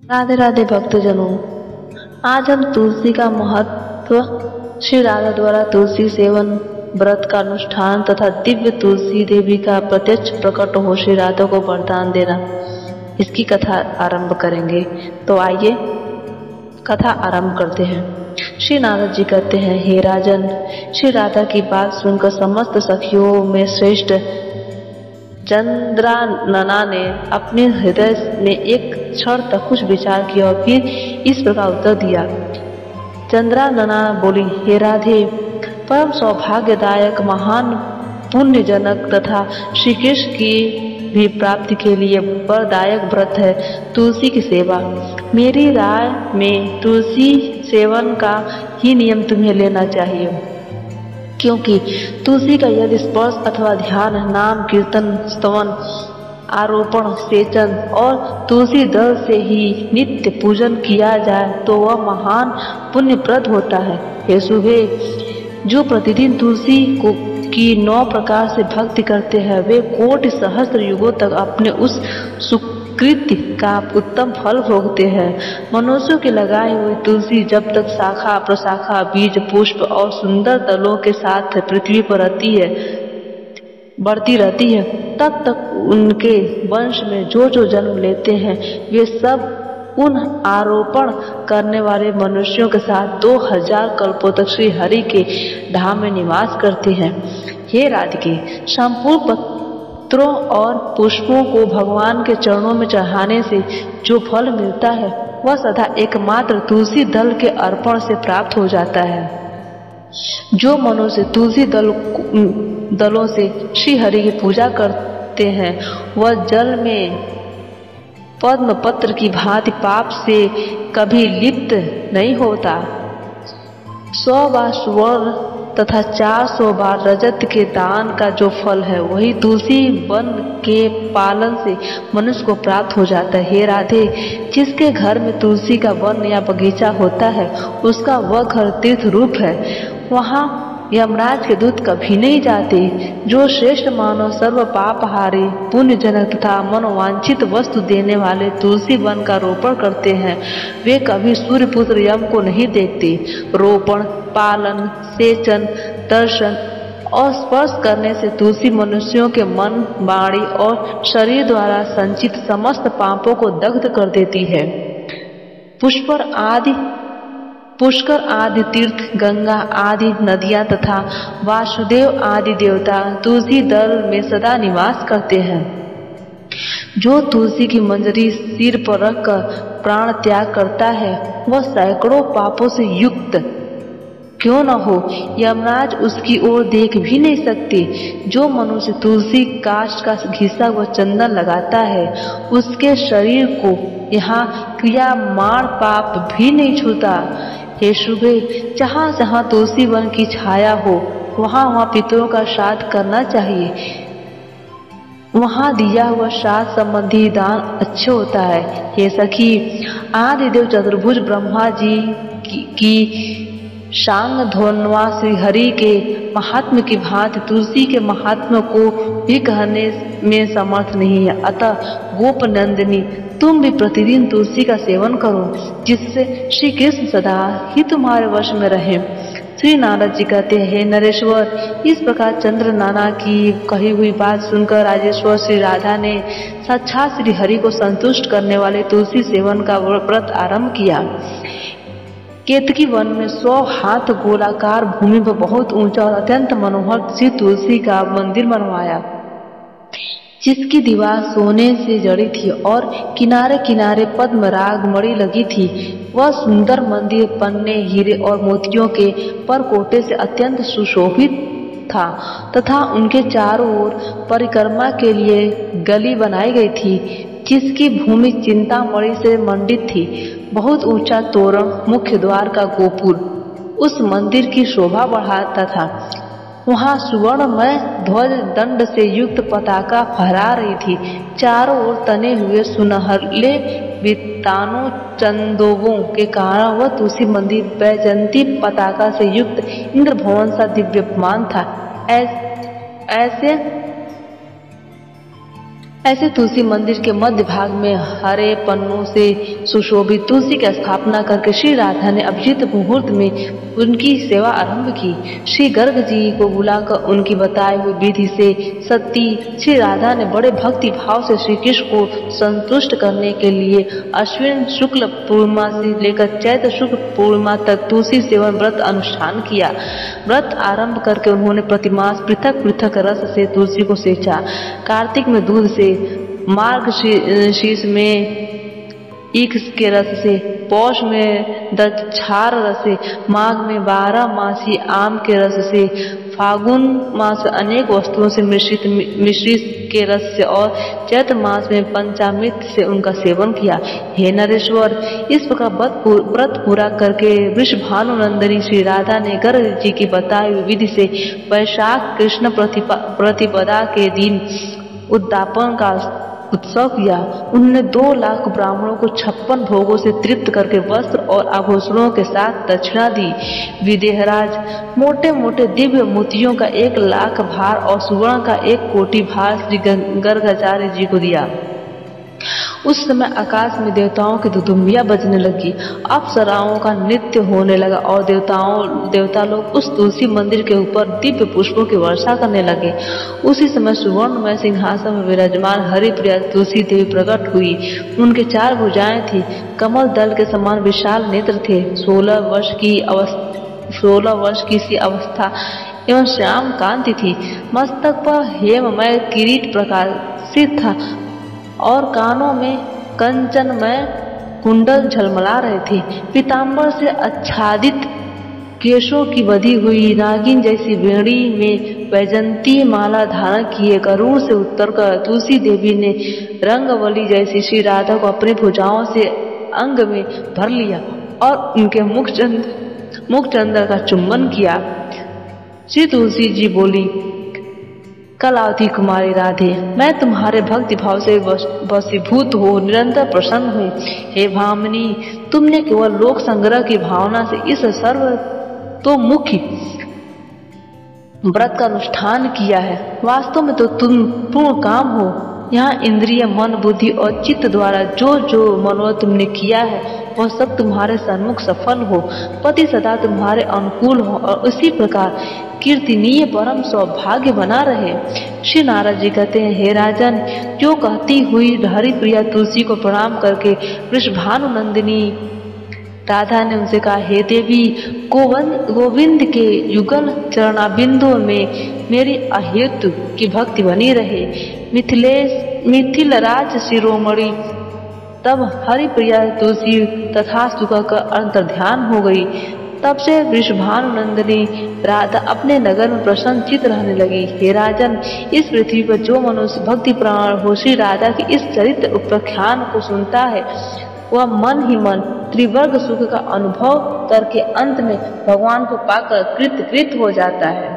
राधे राधे भक्तजनों, आज हम तुलसी का महत्व, श्री राधा द्वारा तुलसी सेवन, व्रत का अनुष्ठान तथा दिव्य तुलसी देवी का प्रत्यक्ष प्रकट हो श्री राधा को वरदान देना, इसकी कथा आरंभ करेंगे। तो आइए कथा आरंभ करते हैं। श्री नारद जी कहते हैं, हे राजन, श्री राधा की बात सुनकर समस्त सखियों में श्रेष्ठ चंद्रानना ने अपने हृदय में एक क्षण तक कुछ विचार किया और फिर इस प्रकार उत्तर दिया। चंद्रानना बोली, हे राधे, परम सौभाग्यदायक, महान पुण्यजनक तथा श्री कृष्ण की भी प्राप्ति के लिए वरदायक व्रत है तुलसी की सेवा। मेरी राय में तुलसी सेवन का ही नियम तुम्हें लेना चाहिए, क्योंकि तुलसी का यदि स्पर्श अथवा ध्यान, नाम कीर्तन, स्तवन, आरोपण, सेचन और तुलसी दल से ही नित्य पूजन किया जाए तो वह महान पुण्यप्रद होता है। हे शुभे, जो प्रतिदिन तुलसी को की 9 प्रकार से भक्ति करते हैं, वे कोटि सहस्त्र युगों तक अपने उस सुकृति का उत्तम फल भोगते हैं। मनुष्यों की लगाई हुई तुलसी जब तक शाखा प्रशाखा, बीज, पुष्प और सुंदर दलों के साथ पृथ्वी पर बढ़ती रहती है, तब तक उनके वंश में जो जो जन्म लेते हैं, वे सब उन आरोपण करने वाले मनुष्यों के साथ 2000 कल्पों तक श्री हरि के धाम में निवास करते हैं। हे राधिके, संपूर्ण पत्रों और पुष्पों को भगवान के चरणों में चढ़ाने से जो फल मिलता है, वह सदा एकमात्र तुलसी दल के अर्पण से प्राप्त हो जाता है। जो मनुष्य तुलसी दलों से श्री हरि की पूजा करते हैं, वह जल में पद्म पत्र की भांति पाप से कभी लिप्त नहीं होता। 100 बार स्वर्ण तथा 400 बार रजत के दान का जो फल है, वही तुलसी वन के पालन से मनुष्य को प्राप्त हो जाता है। हे राधे, जिसके घर में तुलसी का वन या बगीचा होता है, उसका वह घर तीर्थ रूप है। वहाँ यमराज के दूत कभी नहीं जाते। जो श्रेष्ठ मानव सर्व पापहारी, पुण्यजनक तथा मनोवांछित वस्तु देने वाले तुलसी वन का रोपण करते हैं, वे कभी सूर्यपुत्र यम को नहीं देखते। रोपण, पालन, सेचन, दर्शन और स्पर्श करने से तुलसी मनुष्यों के मन, वाणी और शरीर द्वारा संचित समस्त पापों को दग्ध कर देती है। पुष्कर आदि तीर्थ, गंगा आदि नदियां तथा वासुदेव आदि देवता तुलसी दल में सदा निवास करते हैं। जो तुलसी की मंजरी सिर पर रखकर प्राण त्याग करता है, वह सैकड़ों पापों से युक्त क्यों न हो, यमराज उसकी ओर देख भी नहीं सकते। जो मनुष्य तुलसी काष्ठ का घिसा हुआ चंदन लगाता है, उसके शरीर को यहाँ क्रियामाण पाप भी नहीं छूता। हे शुभे, जहाँ जहाँ तुलसी वन की छाया हो, वहाँ वहाँ पितरों का श्राद्ध करना चाहिए। वहाँ दिया हुआ श्राद्ध संबंधी दान अच्छे होता है। हे सखी, आदिदेव चतुर्भुज ब्रह्मा जी की शांग धोनवा श्री हरि के महात्म्य की भांति तुलसी के महात्म्य को भी कहने में समर्थ नहीं है। अतः गोप नंदिनी, तुम भी प्रतिदिन तुलसी का सेवन करो, जिससे श्री कृष्ण सदा ही तुम्हारे वश में रहे। श्री नारद जी कहते हैं, हे नरेश्वर, इस प्रकार चंद्रनाना की कही हुई बात सुनकर राजेश्वर श्री राधा ने साक्षात श्री हरि को संतुष्ट करने वाले तुलसी सेवन का व्रत आरंभ किया। केतकी वन में 100 हाथ गोलाकार भूमि पर बहुत ऊंचा और अत्यंत मनोहर श्री तुलसी का मंदिर बनवाया, जिसकी दीवार सोने से जड़ी थी और किनारे किनारे पद्मराग मणि लगी थी। वह सुंदर मंदिर पन्ने, हीरे और मोतियों के परकोटे से अत्यंत सुशोभित था तथा उनके चारों ओर परिक्रमा के लिए गली बनाई गई थी, जिसकी भूमि चिंतामणि से मंडित थी। बहुत ऊंचा तोरण, मुख्य द्वार का गोपुर उस मंदिर की शोभा बढ़ाता था। वहाँ सुवर्णमय ध्वज दंड से युक्त पताका फहरा रही थी। चारों ओर तने हुए सुनहले वितानों चंदोवों के कारण वह तुलसी मंदिर बैजंती पताका से युक्त इंद्र भवन सा दिव्यमान था। ऐसे तुलसी मंदिर के मध्य भाग में हरे पन्नों से सुशोभित तुलसी की स्थापना करके श्री राधा ने अभिजीत मुहूर्त में उनकी सेवा आरंभ की। श्री गर्ग जी को बुलाकर उनकी बताई हुई विधि से सती श्री राधा ने बड़े भक्ति भाव से श्री कृष्ण को संतुष्ट करने के लिए अश्विन शुक्ल पूर्णिमा से लेकर चैत्र शुक्ल पूर्णिमा तक तुलसी सेवन व्रत अनुष्ठान किया। व्रत आरंभ करके उन्होंने प्रतिमास पृथक पृथक रस से तुलसी को सेंचा। कार्तिक में दूध से, मार्गशीर्ष में ईख के रस से, पौष में दक्षार रस से, माघ में 12 मासी आम के रस से, फागुन मास अनेक वस्तुओं से मिश्रित के रस से और चैत्र मास में पंचामृत से उनका सेवन किया। हे नरेश्वर, इस प्रकार व्रत पूरा करके वृषभानुनंदिनी श्री राधा ने गर्ग जी की बताई हुई विधि से वैशाख कृष्ण प्रतिपदा के दिन उद्यापन का उत्सव किया। उन्होंने 2 लाख ब्राह्मणों को 56 भोगों से तृप्त करके वस्त्र और आभूषणों के साथ दक्षिणा दी। विदेहराज मोटे मोटे दिव्य मोतियों का 1 लाख भार और सुवर्ण का 1 कोटि भार श्री गर्गाचार्य जी को दिया। उस समय आकाश में देवताओं की दुदुम्बियां बजने लगी, अप्सराओं का नृत्य होने लगा और देवता लोग उस तुलसी मंदिर के ऊपर दिव्य पुष्पों की वर्षा करने लगे। उसी समय सुवर्णमय सिंहासन में विराजमान हरिप्रिया तुलसी देवी प्रकट हुई। उनके 4 भुजाएं थी, कमल दल के समान विशाल नेत्र थे, 16 वर्ष की सी अवस्था एवं श्याम कांति थी। मस्तक पर हेममय किरीट प्रकाशित था और कानों में कंचनमय कुंडल झलमला रहे थे। पीताम्बर से आच्छादित केशों की बधी हुई नागिन जैसी बेड़ी में वैजंती माला धारण किए गरुड़ से उतरकर तुलसी देवी ने रंगवली जैसी श्री राधा को अपनी भुजाओं से अंग में भर लिया और उनके मुख चंद्र का चुंबन किया। श्री तुलसी जी बोली, कलावती कुमारी राधे, मैं तुम्हारे भक्ति भाव से वशीभूत हो निरंतर प्रसन्न हूँ। हे भामिनी, तुमने केवल लोक संग्रह की भावना से इस सर्वतोमुखी व्रत का अनुष्ठान किया है। वास्तव में तो तुम पूर्ण काम हो। यहाँ इंद्रिय, मन, बुद्धि और चित्त द्वारा जो जो मनोरथ तुमने किया है वह सब तुम्हारे सन्मुख सफल हो, पति सदा तुम्हारे अनुकूल हो और उसी प्रकार कीर्तनीय परम सौभाग्य बना रहे। श्री नारद जी कहते हैं, हे राजन, जो कहती हुई हरिप्रिया तुलसी को प्रणाम करके वृषभानुनंदिनी राधा ने उनसे कहा, हे देवी, गोविंद के युगल चरणाबिंदुओं में मेरी अहेतु की भक्ति बनी रहे। मिथिल राज शिरोमणि तब हरिप्रिया तुलसी तथास्तु का अंतर्ध्यान हो गई। तब से वृषभानुनंदिनी राधा अपने नगर में प्रसन्नचित रहने लगी। हे राजन, इस पृथ्वी पर जो मनुष्य भक्ति प्राण हो श्री राधा की इस चरित्र उपाख्यान को सुनता है वह मन ही मन त्रिवर्ग सुख का अनुभव करके अंत में भगवान को पाकर कृत हो जाता है।